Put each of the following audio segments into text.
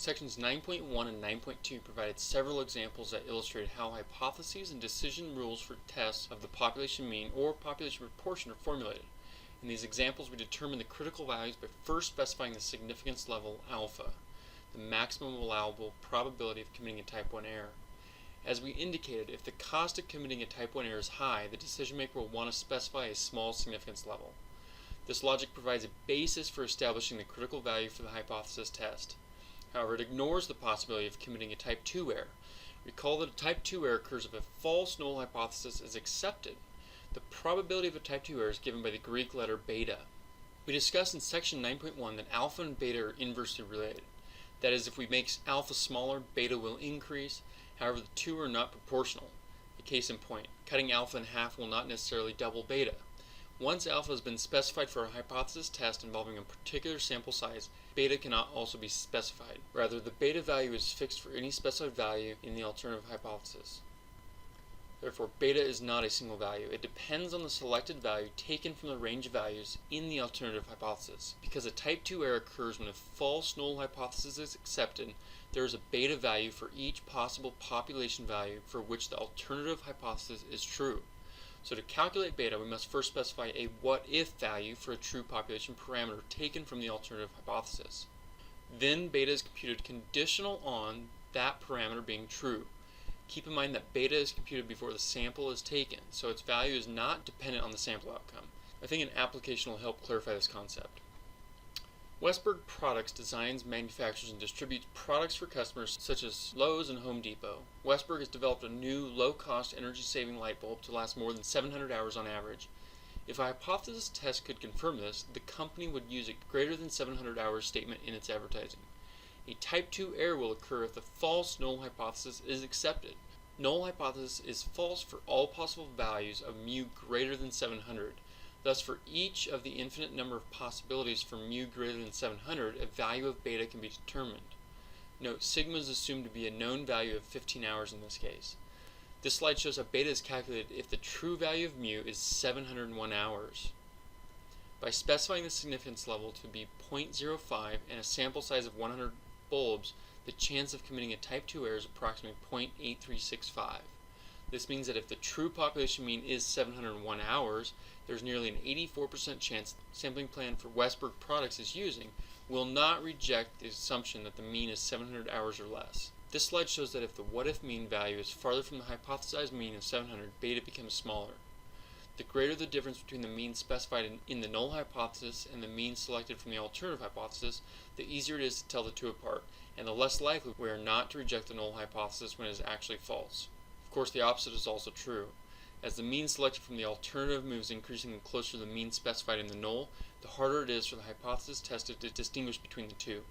Sections 9.1 and 9.2 provided several examples that illustrated how hypotheses and decision rules for tests of the population mean or population proportion are formulated. In these examples, we determine the critical values by first specifying the significance level alpha, the maximum allowable probability of committing a type 1 error. As we indicated, if the cost of committing a type 1 error is high, the decision maker will want to specify a small significance level. This logic provides a basis for establishing the critical value for the hypothesis test. However, it ignores the possibility of committing a type 2 error. Recall that a type 2 error occurs if a false null hypothesis is accepted. The probability of a type 2 error is given by the Greek letter beta. We discussed in section 9.1 that alpha and beta are inversely related. That is, if we make alpha smaller, beta will increase. However, the two are not proportional. A case in point, cutting alpha in half will not necessarily double beta. Once alpha has been specified for a hypothesis test involving a particular sample size, beta cannot also be specified. Rather, the beta value is fixed for any specified value in the alternative hypothesis. Therefore, beta is not a single value. It depends on the selected value taken from the range of values in the alternative hypothesis. Because a type 2 error occurs when a false null hypothesis is accepted, there is a beta value for each possible population value for which the alternative hypothesis is true. So to calculate beta, we must first specify a what-if value for a true population parameter taken from the alternative hypothesis. Then beta is computed conditional on that parameter being true. Keep in mind that beta is computed before the sample is taken, so its value is not dependent on the sample outcome. I think an application will help clarify this concept. Westberg Products designs, manufactures, and distributes products for customers such as Lowe's and Home Depot. Westberg has developed a new low-cost energy-saving light bulb to last more than 700 hours on average. If a hypothesis test could confirm this, the company would use a greater than 700 hours statement in its advertising. A type 2 error will occur if the false null hypothesis is accepted. Null hypothesis is false for all possible values of mu greater than 700. Thus, for each of the infinite number of possibilities for mu greater than 700, a value of beta can be determined. Note, sigma is assumed to be a known value of 15 hours in this case. This slide shows how beta is calculated if the true value of mu is 701 hours. By specifying the significance level to be 0.05 and a sample size of 100 bulbs, the chance of committing a type 2 error is approximately 0.8365. This means that if the true population mean is 701 hours, there's nearly an 84% chance the sampling plan for Westberg Products is using will not reject the assumption that the mean is 700 hours or less. This slide shows that if the what-if mean value is farther from the hypothesized mean of 700, beta becomes smaller. The greater the difference between the mean specified in the null hypothesis and the mean selected from the alternative hypothesis, the easier it is to tell the two apart, and the less likely we are not to reject the null hypothesis when it is actually false. Of course, the opposite is also true. As the mean selected from the alternative moves increasingly closer to the mean specified in the null, the harder it is for the hypothesis tested to distinguish between the two.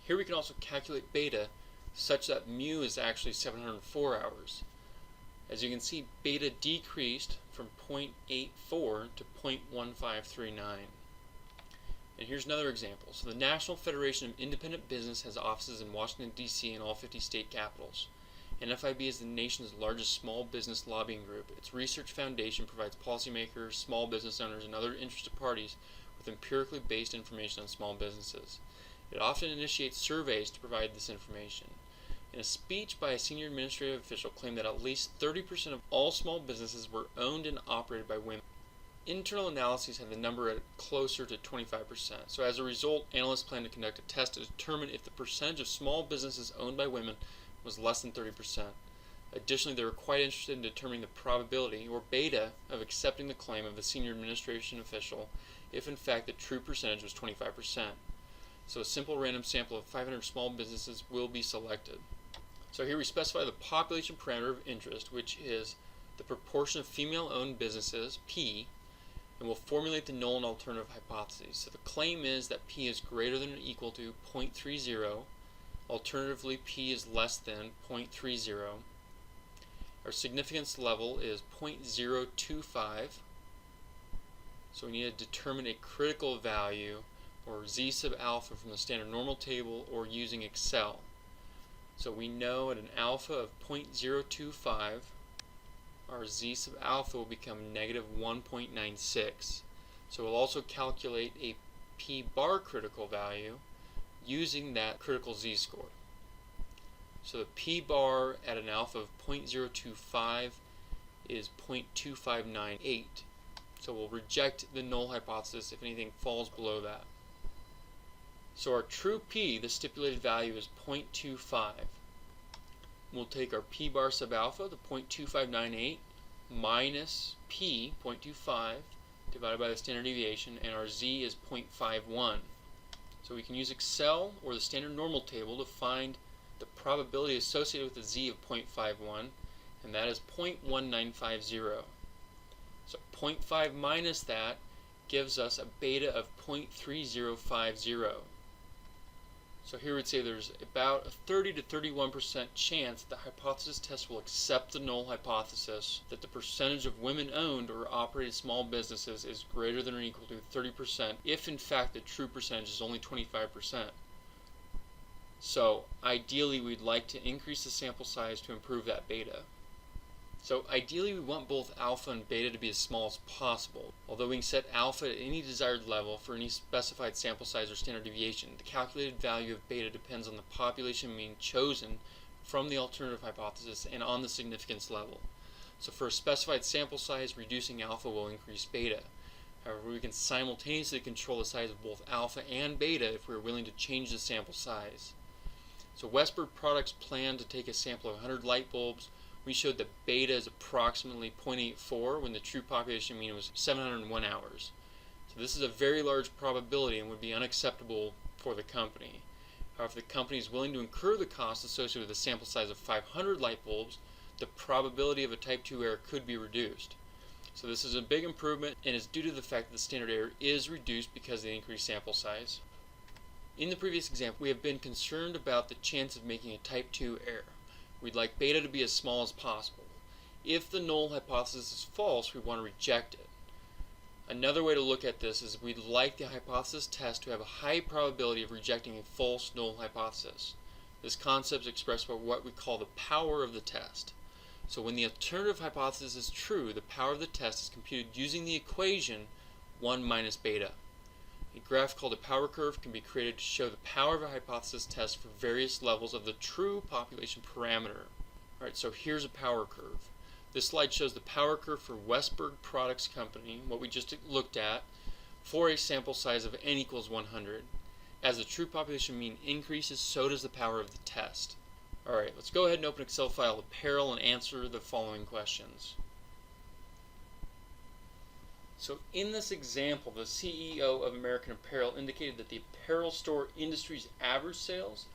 Here we can also calculate beta such that mu is actually 704 hours. As you can see, beta decreased from 0.84 to 0.1539. And here's another example. So the National Federation of Independent Business has offices in Washington, D.C. and all 50 state capitals. NFIB is the nation's largest small business lobbying group. Its research foundation provides policymakers, small business owners, and other interested parties with empirically based information on small businesses. It often initiates surveys to provide this information. In a speech by a senior administrative official claimed that at least 30% of all small businesses were owned and operated by women. Internal analyses have the number at closer to 25%. So as a result, analysts plan to conduct a test to determine if the percentage of small businesses owned by women was less than 30%. Additionally, they were quite interested in determining the probability, or beta, of accepting the claim of the senior administration official if in fact the true percentage was 25%. So a simple random sample of 500 small businesses will be selected. So here we specify the population parameter of interest, which is the proportion of female-owned businesses, P, and we'll formulate the null and alternative hypotheses. So the claim is that P is greater than or equal to 0.30. Alternatively, P is less than 0.30. Our significance level is 0.025. So we need to determine a critical value, or Z sub alpha, from the standard normal table or using Excel. So we know at an alpha of 0.025, our Z sub alpha will become negative 1.96. So we'll also calculate a P bar critical value, using that critical z-score. So the p-bar at an alpha of 0.025 is 0.2598. So we'll reject the null hypothesis if anything falls below that. So our true p, the stipulated value, is 0.25. We'll take our p-bar sub alpha, the 0.2598, minus p, 0.25, divided by the standard deviation, and our z is 0.51. So we can use Excel or the standard normal table to find the probability associated with the z of 0.51, and that is 0.1950. So 0.5 minus that gives us a beta of 0.3050. So here we'd say there's about a 30 to 31% chance that the hypothesis test will accept the null hypothesis that the percentage of women-owned or operated small businesses is greater than or equal to 30% if in fact the true percentage is only 25%. So ideally we'd like to increase the sample size to improve that beta. So ideally we want both alpha and beta to be as small as possible. Although we can set alpha at any desired level for any specified sample size or standard deviation, the calculated value of beta depends on the population mean chosen from the alternative hypothesis and on the significance level. So for a specified sample size, reducing alpha will increase beta. However, we can simultaneously control the size of both alpha and beta if we're willing to change the sample size. So Westberg Products planned to take a sample of 100 light bulbs. We showed that beta is approximately 0.84 when the true population mean was 701 hours. So this is a very large probability and would be unacceptable for the company. However, if the company is willing to incur the cost associated with a sample size of 500 light bulbs, the probability of a type 2 error could be reduced. So this is a big improvement and is due to the fact that the standard error is reduced because of the increased sample size. In the previous example, we have been concerned about the chance of making a type 2 error. We'd like beta to be as small as possible. If the null hypothesis is false, we want to reject it. Another way to look at this is we'd like the hypothesis test to have a high probability of rejecting a false null hypothesis. This concept is expressed by what we call the power of the test. So when the alternative hypothesis is true, the power of the test is computed using the equation 1 minus beta. A graph called a power curve can be created to show the power of a hypothesis test for various levels of the true population parameter. Alright, so here's a power curve. This slide shows the power curve for Westberg Products Company, what we just looked at, for a sample size of n equals 100. As the true population mean increases, so does the power of the test. Alright, let's go ahead and open Excel file Apparel and answer the following questions. So in this example, the CEO of American Apparel indicated that the apparel store industry's average sales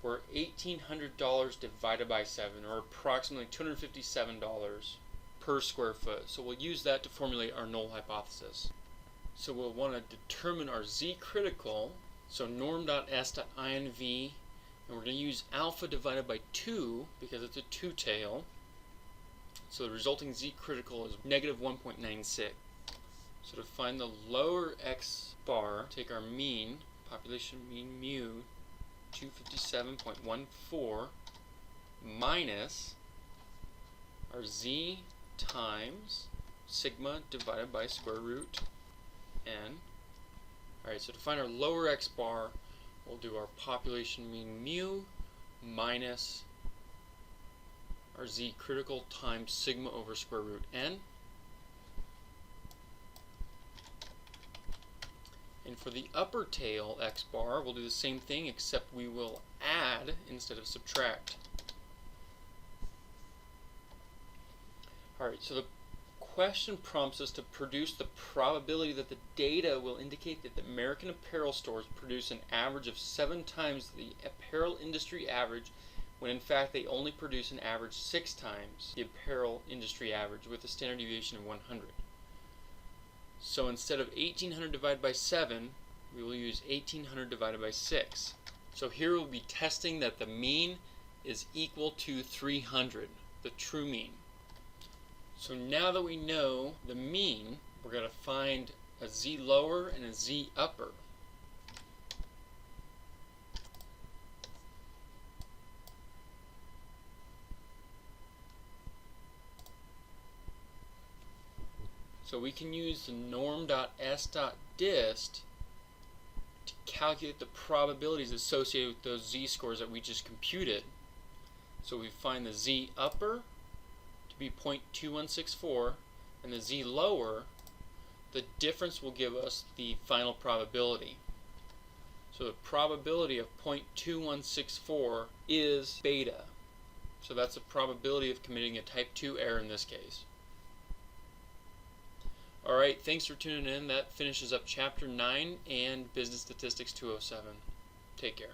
were $1,800 divided by 7, or approximately $257 per square foot. So we'll use that to formulate our null hypothesis. So we'll want to determine our z-critical, so norm.s.inv, and we're going to use alpha divided by 2 because it's a two-tail. So the resulting z-critical is negative 1.96. So to find the lower x bar, take our mean, population mean mu, 257.14, minus our z times sigma divided by square root n. Alright, so to find our lower x bar, we'll do our population mean mu minus our z critical times sigma over square root n. And for the upper tail x bar, we'll do the same thing, except we will add instead of subtract. Alright, so the question prompts us to produce the probability that the data will indicate that the American Apparel stores produce an average of 7 times the apparel industry average, when in fact they only produce an average 6 times the apparel industry average with a standard deviation of 100. So instead of 1800 divided by 7, we will use 1800 divided by 6. So here we'll be testing that the mean is equal to 300, the true mean. So now that we know the mean, we're going to find a z lower and a z upper. So we can use the norm.s.dist to calculate the probabilities associated with those z-scores that we just computed. So we find the z upper to be 0.2164 and the z lower, the difference will give us the final probability. So the probability of 0.2164 is beta. So that's the probability of committing a type 2 error in this case. Alright, thanks for tuning in. That finishes up Chapter 9 and Business Statistics 207. Take care.